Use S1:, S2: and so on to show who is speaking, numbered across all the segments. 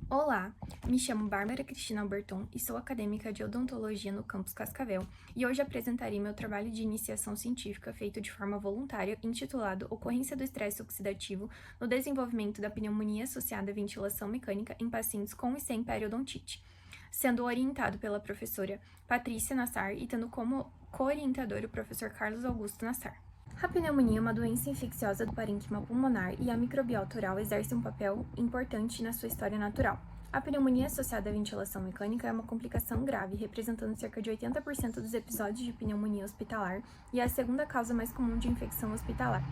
S1: Olá, me chamo Bárbara Cristina Alberton e sou acadêmica de odontologia no campus Cascavel e hoje apresentarei meu trabalho de iniciação científica feito de forma voluntária intitulado Ocorrência do estresse oxidativo no desenvolvimento da pneumonia associada à ventilação mecânica em pacientes com e sem periodontite, sendo orientado pela professora Patrícia Nassar e tendo como co-orientador o professor Carlos Augusto Nassar. A pneumonia é uma doença infecciosa do parênquima pulmonar e a microbiota oral exerce um papel importante na sua história natural. A pneumonia associada à ventilação mecânica é uma complicação grave, representando cerca de 80% dos episódios de pneumonia hospitalar e é a segunda causa mais comum de infecção hospitalar.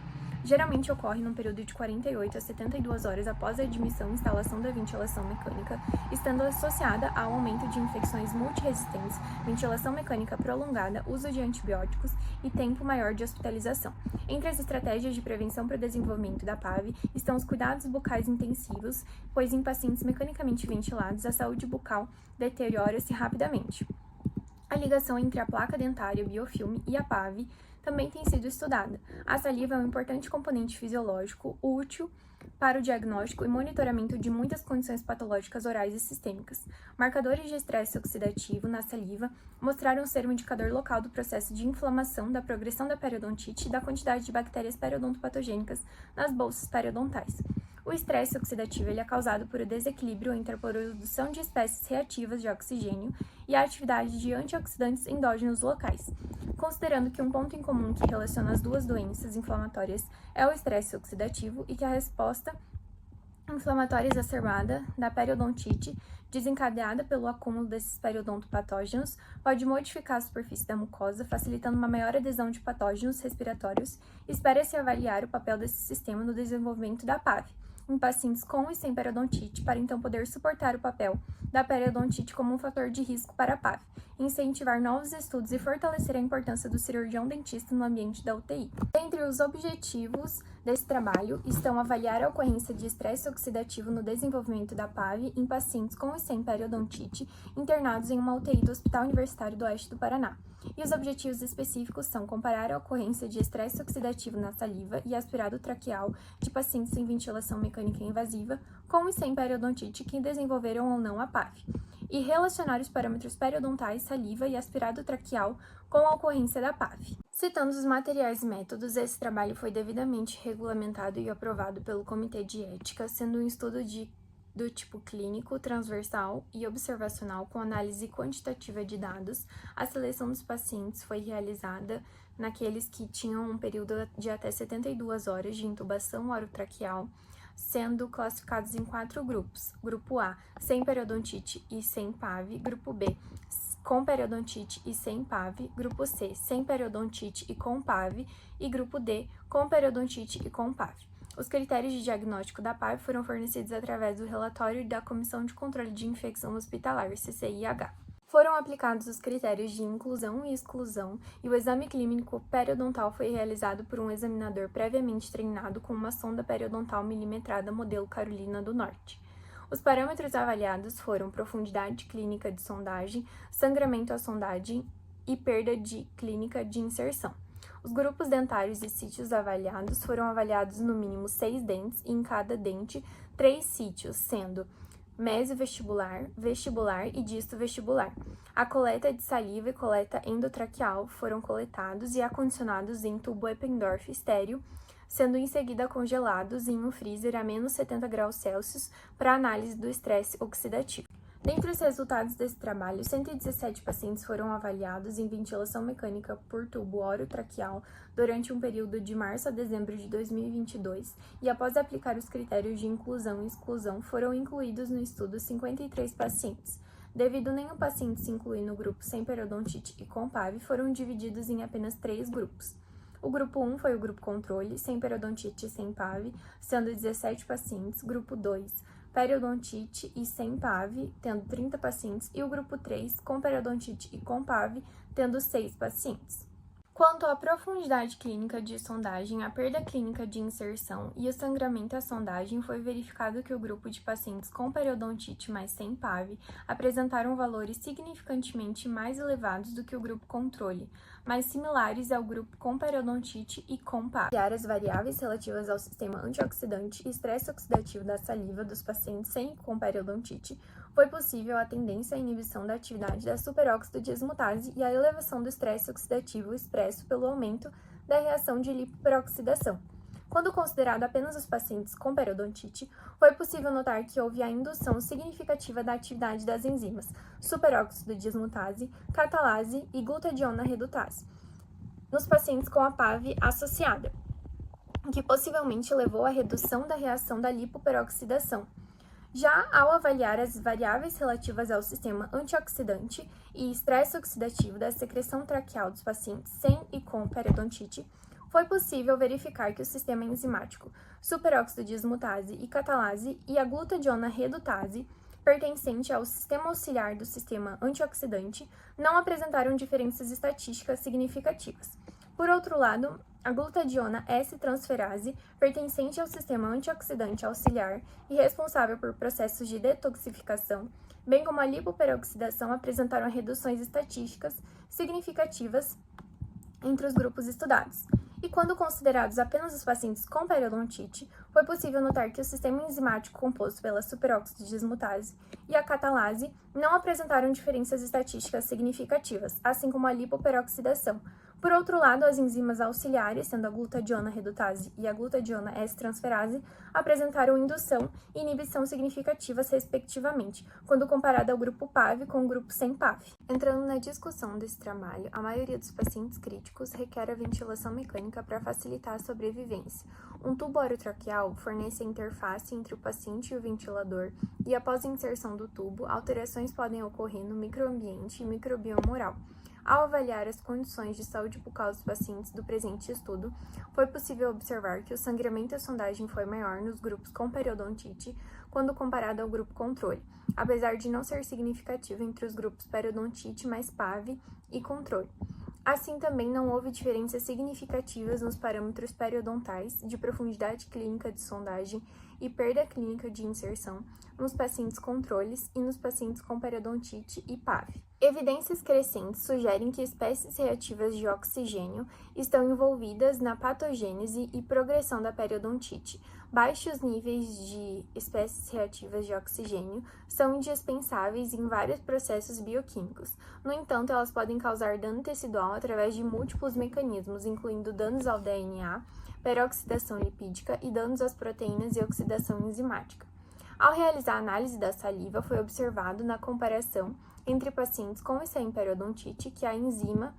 S1: Geralmente ocorre num período de 48 a 72 horas após a admissão e instalação da ventilação mecânica, estando associada ao aumento de infecções multiresistentes, ventilação mecânica prolongada, uso de antibióticos e tempo maior de hospitalização. Entre as estratégias de prevenção para o desenvolvimento da PAV estão os cuidados bucais intensivos, pois em pacientes mecanicamente ventilados, a saúde bucal deteriora-se rapidamente. A ligação entre a placa dentária, biofilme e a PAV também tem sido estudada. A saliva é um importante componente fisiológico útil para o diagnóstico e monitoramento de muitas condições patológicas orais e sistêmicas. Marcadores de estresse oxidativo na saliva mostraram ser um indicador local do processo de inflamação, da progressão da periodontite e da quantidade de bactérias periodontopatogênicas nas bolsas periodontais. O estresse oxidativo é causado por o desequilíbrio entre a produção de espécies reativas de oxigênio e a atividade de antioxidantes endógenos locais. Considerando que um ponto em comum que relaciona as duas doenças inflamatórias é o estresse oxidativo e que a resposta inflamatória exacerbada da periodontite, desencadeada pelo acúmulo desses periodontopatógenos, pode modificar a superfície da mucosa, facilitando uma maior adesão de patógenos respiratórios. Espera-se avaliar o papel desse sistema no desenvolvimento da PAV em pacientes com e sem periodontite, para então poder suportar o papel da periodontite como um fator de risco para a PAV, incentivar novos estudos e fortalecer a importância do cirurgião dentista no ambiente da UTI. Entre os objetivos desse trabalho estão avaliar a ocorrência de estresse oxidativo no desenvolvimento da PAV em pacientes com e sem periodontite internados em uma UTI do Hospital Universitário do Oeste do Paraná. E os objetivos específicos são comparar a ocorrência de estresse oxidativo na saliva e aspirado traqueal de pacientes sem ventilação mecânica invasiva com e sem periodontite que desenvolveram ou não a PAV, e relacionar os parâmetros periodontais, saliva e aspirado traqueal com a ocorrência da PAV. Citando os materiais e métodos, esse trabalho foi devidamente regulamentado e aprovado pelo Comitê de Ética, sendo um estudo do tipo clínico, transversal e observacional com análise quantitativa de dados. A seleção dos pacientes foi realizada naqueles que tinham um período de até 72 horas de intubação orotraqueal, sendo classificados em 4 grupos. Grupo A, sem periodontite e sem PAV. Grupo B, com periodontite e sem PAV. Grupo C, sem periodontite e com PAV. E grupo D, com periodontite e com PAV. Os critérios de diagnóstico da PAV foram fornecidos através do relatório da Comissão de Controle de Infecção Hospitalar, CCIH. Foram aplicados os critérios de inclusão e exclusão, e o exame clínico periodontal foi realizado por um examinador previamente treinado com uma sonda periodontal milimetrada modelo Carolina do Norte. Os parâmetros avaliados foram profundidade clínica de sondagem, sangramento à sondagem e perda de clínica de inserção. Os grupos dentários e sítios avaliados foram avaliados no mínimo 6 dentes e em cada dente 3 sítios, sendo mesovestibular, vestibular e distovestibular. A coleta de saliva e coleta endotraqueal foram coletados e acondicionados em tubo Eppendorf estéreo, sendo em seguida congelados em um freezer a menos 70 graus Celsius para análise do estresse oxidativo. Dentre os resultados desse trabalho, 117 pacientes foram avaliados em ventilação mecânica por tubo orotraqueal durante um período de março a dezembro de 2022 e, após aplicar os critérios de inclusão e exclusão, foram incluídos no estudo 53 pacientes. Devido nenhum paciente se incluir no grupo sem periodontite e com PAV, foram divididos em apenas 3 grupos. O grupo 1 foi o grupo controle, sem periodontite e sem PAV, sendo 17 pacientes. Grupo 2, periodontite e sem PAV, tendo 30 pacientes, e o grupo 3, com periodontite e com PAV, tendo 6 pacientes. Quanto à profundidade clínica de sondagem, a perda clínica de inserção e o sangramento à sondagem, foi verificado que o grupo de pacientes com periodontite mais sem PAV apresentaram valores significantemente mais elevados do que o grupo controle, mas similares ao grupo com periodontite e com PAV. As variáveis relativas ao sistema antioxidante e estresse oxidativo da saliva dos pacientes sem e com periodontite, foi possível a tendência à inibição da atividade da superóxido dismutase e a elevação do estresse oxidativo expresso pelo aumento da reação de lipoperoxidação. Quando considerado apenas os pacientes com periodontite, foi possível notar que houve a indução significativa da atividade das enzimas superóxido dismutase, catalase e glutationa redutase nos pacientes com a PAV associada, que possivelmente levou à redução da reação da lipoperoxidação. Já ao avaliar as variáveis relativas ao sistema antioxidante e estresse oxidativo da secreção traqueal dos pacientes sem e com periodontite, foi possível verificar que o sistema enzimático superóxido dismutase e catalase e a glutationa redutase, pertencente ao sistema auxiliar do sistema antioxidante, não apresentaram diferenças estatísticas significativas. Por outro lado, a glutationa S-transferase, pertencente ao sistema antioxidante auxiliar e responsável por processos de detoxificação, bem como a lipoperoxidação, apresentaram reduções estatísticas significativas entre os grupos estudados. E quando considerados apenas os pacientes com periodontite, foi possível notar que o sistema enzimático composto pela superóxido dismutase e a catalase não apresentaram diferenças estatísticas significativas, assim como a lipoperoxidação. Por outro lado, as enzimas auxiliares, sendo a glutationa redutase e a glutationa S-transferase, apresentaram indução e inibição significativas, respectivamente, quando comparada ao grupo PAV com o grupo sem PAV. Entrando na discussão desse trabalho, a maioria dos pacientes críticos requer a ventilação mecânica para facilitar a sobrevivência. Um tubo orotraqueal fornece a interface entre o paciente e o ventilador, e após a inserção do tubo, alterações podem ocorrer no microambiente e microbioma oral. Ao avaliar as condições de saúde bucal dos pacientes do presente estudo, foi possível observar que o sangramento e a sondagem foi maior nos grupos com periodontite quando comparado ao grupo controle, apesar de não ser significativo entre os grupos periodontite mais PAV e controle. Assim, também não houve diferenças significativas nos parâmetros periodontais de profundidade clínica de sondagem e perda clínica de inserção nos pacientes controles e nos pacientes com periodontite e PAV. Evidências crescentes sugerem que espécies reativas de oxigênio estão envolvidas na patogênese e progressão da periodontite. Baixos níveis de espécies reativas de oxigênio são indispensáveis em vários processos bioquímicos. No entanto, elas podem causar dano tecidual através de múltiplos mecanismos, incluindo danos ao DNA, peroxidação lipídica e danos às proteínas e oxidação enzimática. Ao realizar a análise da saliva, foi observado na comparação entre pacientes com e sem periodontite que a enzima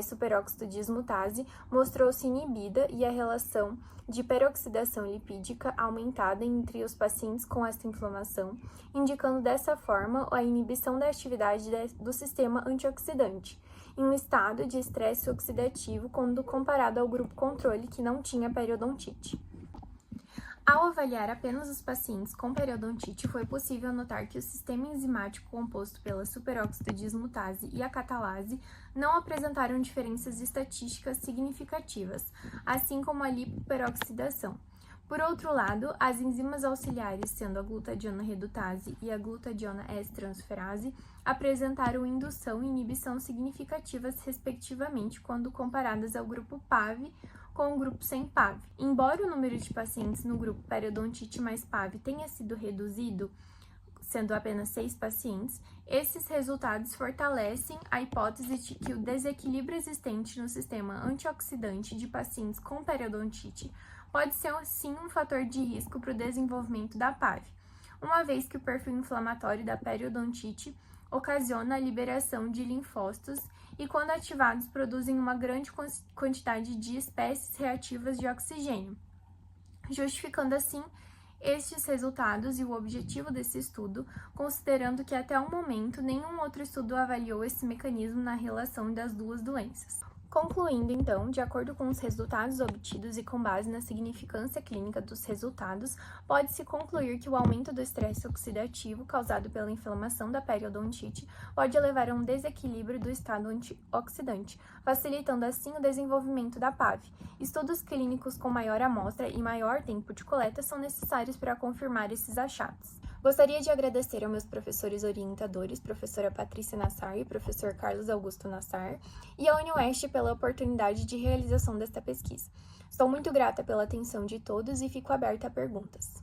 S1: superóxido dismutase mostrou-se inibida e a relação de peroxidação lipídica aumentada entre os pacientes com esta inflamação, indicando dessa forma a inibição da atividade do sistema antioxidante, em um estado de estresse oxidativo quando comparado ao grupo controle que não tinha periodontite. Ao avaliar apenas os pacientes com periodontite, foi possível notar que o sistema enzimático composto pela superóxido dismutase e a catalase não apresentaram diferenças estatísticas significativas, assim como a lipoperoxidação. Por outro lado, as enzimas auxiliares, sendo a glutationa redutase e a glutationa S-transferase, apresentaram indução e inibição significativas, respectivamente, quando comparadas ao grupo PAV com o grupo sem PAV. Embora o número de pacientes no grupo periodontite mais PAV tenha sido reduzido, sendo apenas 6 pacientes, esses resultados fortalecem a hipótese de que o desequilíbrio existente no sistema antioxidante de pacientes com periodontite pode ser sim um fator de risco para o desenvolvimento da PAV, uma vez que o perfil inflamatório da periodontite ocasiona a liberação de linfócitos e, quando ativados, produzem uma grande quantidade de espécies reativas de oxigênio, justificando assim estes resultados e o objetivo desse estudo, considerando que até o momento nenhum outro estudo avaliou esse mecanismo na relação das duas doenças. Concluindo, então, de acordo com os resultados obtidos e com base na significância clínica dos resultados, pode-se concluir que o aumento do estresse oxidativo causado pela inflamação da periodontite pode levar a um desequilíbrio do estado antioxidante, facilitando assim o desenvolvimento da PAV. Estudos clínicos com maior amostra e maior tempo de coleta são necessários para confirmar esses achados. Gostaria de agradecer aos meus professores orientadores, professora Patrícia Nassar e professor Carlos Augusto Nassar, e à UniOeste pela oportunidade de realização desta pesquisa. Estou muito grata pela atenção de todos e fico aberta a perguntas.